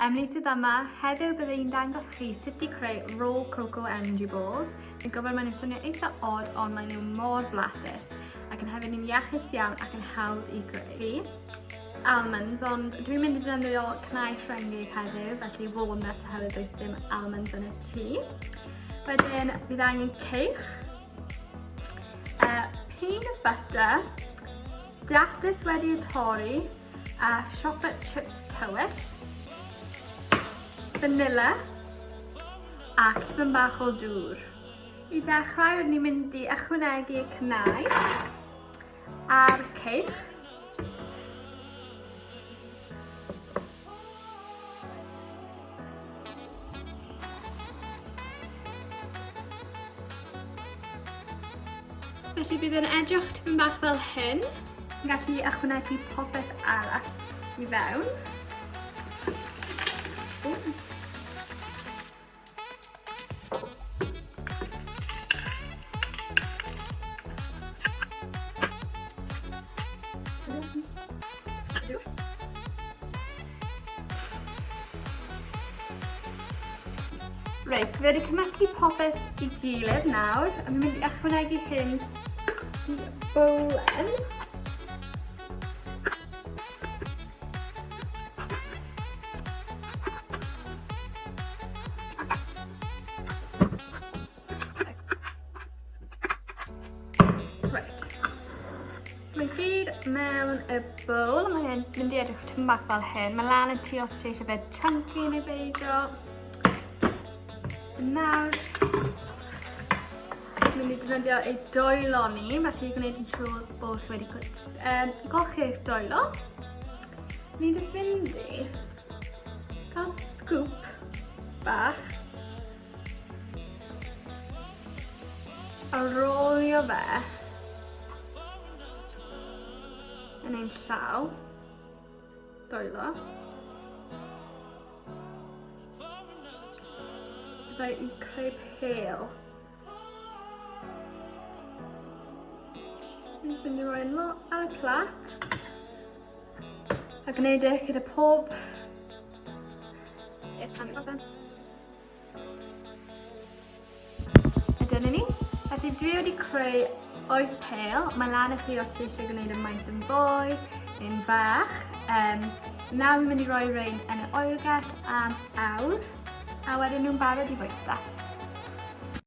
Emily sydd yma. Heddiw byddai'n dangos chi sut i creu raw cocoa energy balls. Dwi'n gwybod maen nhw'n swnio eitha odd, ond maen nhw mor flasus ac yn hefyd yn iachus iawn ac yn hawdd i greu. Almonds, ond dwi'n mynd i defnyddio cnau Ffrengig heddiw, felly walnut oherwydd does dim almonds yn y tŷ. Wedyn, bydd angen ceich, peanut butter, datws wedi'i torri, a chocolate chips tywyll, vanilla, ac tipyn bach o dŵr. I ddechrau, rydyn ni'n mynd i ychwanegu y cnau a'r ceich. Felly bydd yn edrych tipyn bach fel hyn. Yn gallu ychwanegu popeth arall i fewn. Reit, fi wedi cymysgu popeth i gilydd nawr, a fi'n mynd i ychwanegu hyn i bowlen. Reit. So mae gyd mewn y bowl, mae'n mynd i edrych tipyn bach fel hyn. Mae lan y tŷ os ti eisiau beth chunky neu beidio. Nawr, mynd i defnyddio ei dwylo ni, felly i gwneud yn siŵr bod chi wedi golchi eich dwylo. Ni'n jyst mynd i cael scoop bach a rolio fe yn ein llaw dwylo. I creu pêl. Dwi'n mynd i roi yn ar y plat a gwneud e gyda pob a dyna ni. Felly dwi wedi creu 8 pêl. Mae lan i chi os ti eisiau gwneud y maint yn fwy neu'n fach. Nawr fi'n mynd i roi rein yn y oergell am awr. A wedyn nhw'n barod i fwyta.